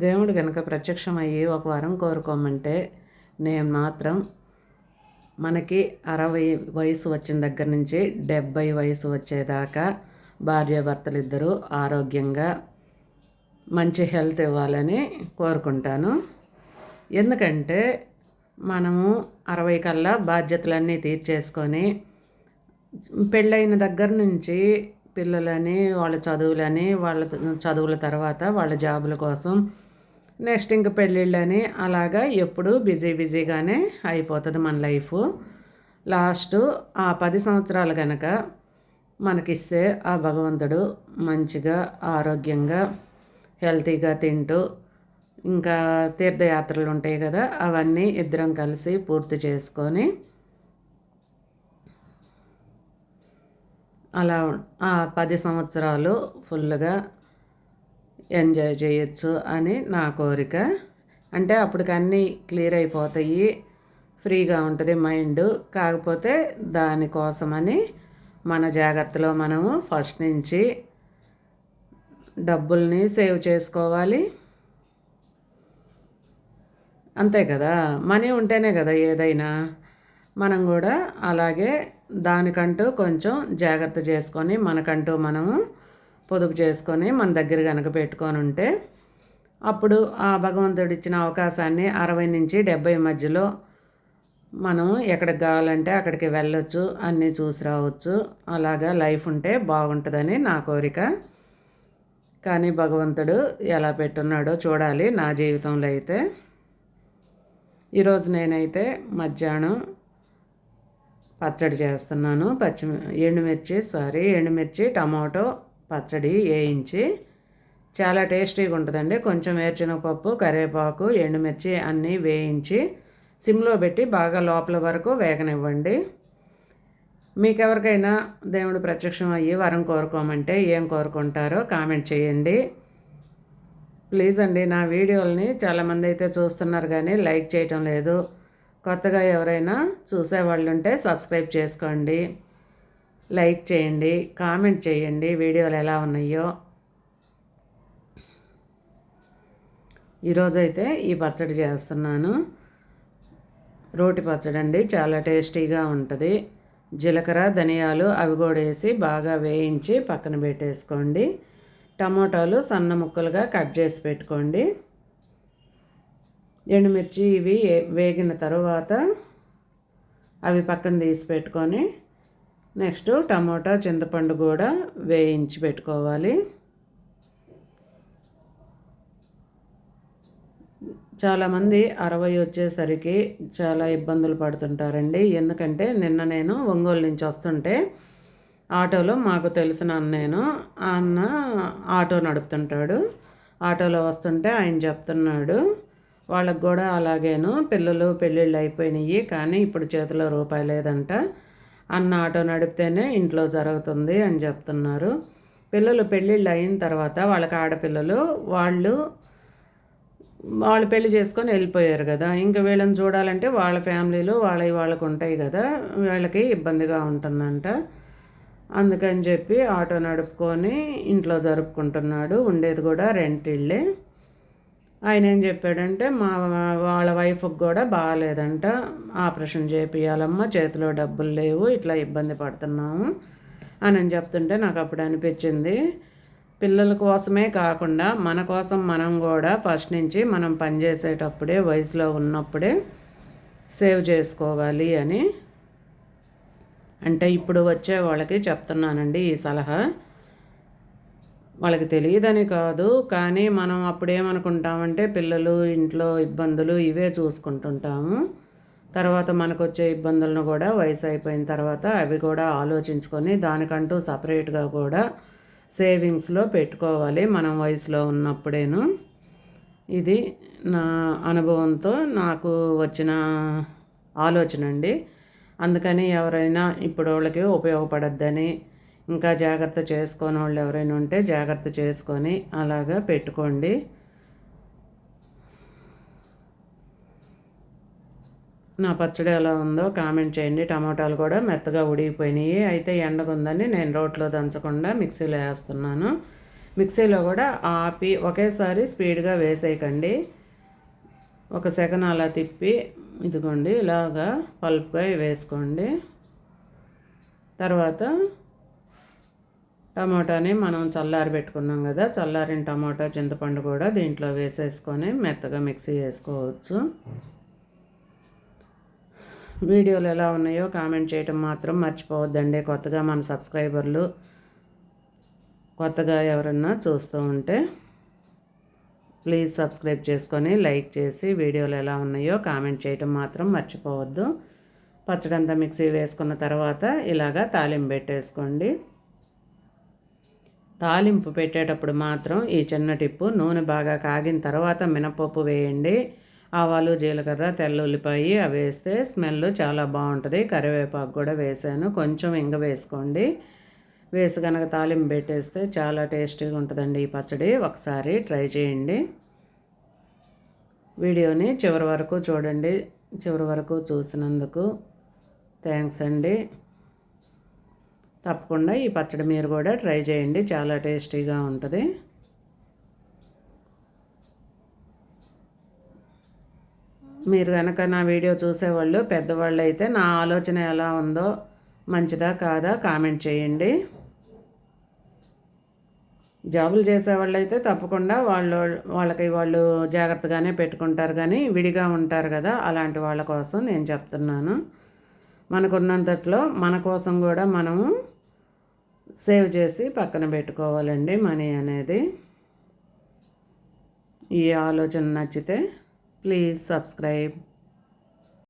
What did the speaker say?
దేవుడు కనుక ప్రత్యక్షమయ్యి ఒక వరం కోరుకోమంటే నేను మాత్రం మనకి 60 వయసు వచ్చిన దగ్గర నుంచి 70 వయసు వచ్చేదాకా భార్యాభర్తలు ఇద్దరూ ఆరోగ్యంగా మంచి హెల్త్ ఇవ్వాలని కోరుకుంటాను. ఎందుకంటే మనము 60 కల్లా బాధ్యతలన్నీ తీర్చేసుకొని పెళ్ళైన దగ్గర నుంచి పిల్లలని వాళ్ళ చదువులని వాళ్ళ చదువుల తర్వాత వాళ్ళ జాబుల కోసం నెక్స్ట్ ఇంక పెళ్ళిళ్ళని అలాగా ఎప్పుడు బిజీగానే అయిపోతుంది మన లైఫ్. లాస్ట్ ఆ 10 సంవత్సరాలు కనుక మనకిస్తే ఆ భగవంతుడు మంచిగా ఆరోగ్యంగా హెల్తీగా తింటూ ఇంకా తీర్థయాత్రలు ఉంటాయి కదా, అవన్నీ ఇద్దరం కలిసి పూర్తి చేసుకొని అలా ఆ 10 సంవత్సరాలు ఫుల్గా ఎంజాయ్ చేయొచ్చు అని నా కోరిక. అంటే అప్పటికి అన్నీ క్లియర్ అయిపోతాయి, ఫ్రీగా ఉంటుంది మైండ్. కాకపోతే దానికోసమని మన జాగ్రత్తలో మనము ఫస్ట్ నుంచి డబ్బుల్ని సేవ్ చేసుకోవాలి. అంతే కదా, మనీ ఉంటేనే కదా ఏదైనా. మనం కూడా అలాగే దానికంటూ కొంచెం జాగ్రత్త చేసుకొని మనకంటూ మనము పొదుపు చేసుకొని మన దగ్గర కనుక పెట్టుకొని ఉంటే అప్పుడు ఆ భగవంతుడు ఇచ్చిన అవకాశాన్ని 60 నుంచి 70 మధ్యలో మనం ఎక్కడికి కావాలంటే అక్కడికి వెళ్ళొచ్చు, అన్నీ చూసి రావచ్చు. అలాగా లైఫ్ ఉంటే బాగుంటుందని నా కోరిక. కానీ భగవంతుడు ఎలా పెట్టున్నాడో చూడాలి నా జీవితంలో అయితే. ఈరోజు నేనైతే మధ్యాహ్నం పచ్చడి చేస్తున్నాను. ఎండుమిర్చి టమాటో పచ్చడి వేయించి చాలా టేస్టీగా ఉంటుందండి. కొంచెం వేరుశనగపప్పు, కరివేపాకు, ఎండుమిర్చి అన్నీ వేయించి సిమ్లో పెట్టి బాగా లోపల వరకు వేగనివ్వండి. మీకెవరికైనా దేవుడు ప్రత్యక్షం అయ్యి వరం కోరుకోమంటే ఏం కోరుకుంటారో కామెంట్ చేయండి. ప్లీజ్ అండి, నా వీడియోలని చాలామంది అయితే చూస్తున్నారు కానీ లైక్ చేయటం లేదు. కొత్తగా ఎవరైనా చూసేవాళ్ళు ఉంటే సబ్స్క్రైబ్ చేసుకోండి, లైక్ చేయండి, కామెంట్ చేయండి వీడియోలు ఎలా ఉన్నాయో. ఈరోజైతే ఈ పచ్చడి చేస్తున్నాను. రోటి పచ్చడి అండి, చాలా టేస్టీగా ఉంటుంది. జీలకర్ర, ధనియాలు అవి కూడా వేసి బాగా వేయించి పక్కన పెట్టేసుకోండి. టమోటాలు సన్న ముక్కలుగా కట్ చేసి పెట్టుకోండి. ఎండుమిర్చి ఇవి వేగిన తర్వాత అవి పక్కన తీసి పెట్టుకొని నెక్స్ట్ టమోటా, చింతపండు కూడా వేయించి పెట్టుకోవాలి. చాలామంది 60 వచ్చేసరికి చాలా ఇబ్బందులు పడుతుంటారండి. ఎందుకంటే నిన్న నేను ఒంగోలు నుంచి వస్తుంటే ఆటోలో మాకు తెలిసిన అన్న ఆటో నడుపుతుంటాడు. ఆటోలో వస్తుంటే ఆయన చెప్తున్నాడు వాళ్ళకు కూడా అలాగేను పిల్లలు పెళ్ళిళ్ళు అయిపోయినాయి కానీ ఇప్పుడు చేతిలో రూపాయి లేదంట. అన్న ఆటో నడిపితేనే ఇంట్లో జరుగుతుంది అని చెప్తున్నారు. పిల్లలు పెళ్ళిళ్ళు అయిన తర్వాత వాళ్ళకి ఆడపిల్లలు వాళ్ళు పెళ్లి చేసుకొని వెళ్ళిపోయారు కదా, ఇంకా వీళ్ళని చూడాలంటే వాళ్ళ ఫ్యామిలీలు వాళ్ళకు ఉంటాయి కదా, వీళ్ళకి ఇబ్బందిగా ఉంటుందంట. అందుకని చెప్పి ఆటో నడుపుకొని ఇంట్లో జరుపుకుంటున్నాడు. ఉండేది కూడా రెంట్ ఇళ్ళే. ఆయన ఏం చెప్పాడంటే వాళ్ళ వైఫ్కి కూడా బాగాలేదంట, ఆపరేషన్ చేపియాలమ్మ, చేతిలో డబ్బులు లేవు, ఇట్లా ఇబ్బంది పడుతున్నాము అని చెప్తుంటే నాకు అప్పుడు అనిపించింది పిల్లల కోసమే కాకుండా మన కోసం మనం కూడా ఫస్ట్ నుంచి మనం పనిచేసేటప్పుడే వయసులో ఉన్నప్పుడే సేవ్ చేసుకోవాలి అని. అంటే ఇప్పుడు వచ్చే వాళ్ళకి చెప్తున్నానండి ఈ సలహా. వాళ్ళకి తెలియదని కాదు, కానీ మనం అప్పుడేమనుకుంటామంటే పిల్లలు, ఇంట్లో ఇబ్బందులు ఇవే చూసుకుంటుంటాము. తర్వాత మనకు వచ్చే ఇబ్బందులను కూడా వయసు అయిపోయిన తర్వాత అవి కూడా ఆలోచించుకొని దానికంటూ సపరేట్గా కూడా సేవింగ్స్లో పెట్టుకోవాలి మనం వయసులో ఉన్నప్పుడేను. ఇది నా అనుభవంతో నాకు వచ్చిన ఆలోచన అండి. అందుకని ఎవరైనా ఇప్పుడు వాళ్ళకి ఉపయోగపడద్దని ఇంకా జాగ్రత్త చేసుకొని వాళ్ళు ఎవరైనా ఉంటే జాగ్రత్త చేసుకొని అలాగా పెట్టుకోండి. నా పచ్చడి ఎలా ఉందో కామెంట్ చేయండి. టమాటాలు కూడా మెత్తగా ఉడిగిపోయినాయి. అయితే ఎండగుందని నేను రోట్లో దంచకుండా మిక్సీలో వేస్తున్నాను. మిక్సీలో కూడా ఆపి ఒకేసారి స్పీడ్గా వేసేయకండి. ఒక సెకన్ అలా తిప్పి ఇదిగోండి ఇలాగా పల్ప్గా వేసుకోండి. తర్వాత టమాటాని మనం చల్లారి పెట్టుకున్నాం కదా, చల్లారిన టమాటా చింతపండు కూడా దీంట్లో వేసేసుకొని మెత్తగా మిక్సీ చేసుకోవచ్చు. వీడియోలు ఎలా ఉన్నాయో కామెంట్ చేయటం మాత్రం మర్చిపోవద్దండి. కొత్తగా మన సబ్స్క్రైబర్లు కొత్తగా ఎవరన్నా చూస్తూ ఉంటే ప్లీజ్ సబ్స్క్రైబ్ చేసుకొని లైక్ చేసి వీడియోలు ఎలా ఉన్నాయో కామెంట్ చేయటం మాత్రం మర్చిపోవద్దు. పచ్చడంతా మిక్సీ వేసుకున్న తర్వాత ఇలాగా తాలింపు పెట్టేసుకోండి. తాలింపు పెట్టేటప్పుడు మాత్రం ఈ చిన్న టిప్పు, నూనె బాగా కాగిన తర్వాత మినపప్పు వేయండి. ఆవాలు, జీలకర్ర, తెల్ల ఉల్లిపాయ అవి వేస్తే స్మెల్ చాలా బాగుంటుంది. కరివేపాకు కూడా వేసాను, కొంచెం ఇంగ వేసుకోండి. వేసి కనుక తాలింపు పెట్టేస్తే చాలా టేస్టీగా ఉంటుందండి ఈ పచ్చడి. ఒకసారి ట్రై చేయండి. వీడియోని చివరి వరకు చూడండి. చివరి వరకు చూసినందుకు థ్యాంక్స్ అండి. తప్పకుండా ఈ పచ్చడి మీరు కూడా ట్రై చేయండి, చాలా టేస్టీగా ఉంటుంది. మీరు కనుక నా వీడియో చూసేవాళ్ళు పెద్దవాళ్ళు అయితే నా ఆలోచన ఎలా ఉందో, మంచిదా కాదా కామెంట్ చేయండి. జాబులు చేసేవాళ్ళు అయితే తప్పకుండా వాళ్ళకి వాళ్ళు జాగ్రత్తగానే పెట్టుకుంటారు, కానీ విడిగా ఉంటారు కదా, అలాంటి వాళ్ళ కోసం నేను చెప్తున్నాను. మనకున్నంతట్లో మన కోసం కూడా మనము సేవ్ చేసి పక్కన పెట్టుకోవాలండి మనీ అనేది. ఈ ఆలోచన నచ్చితే ప్లీజ్ సబ్స్క్రైబ్.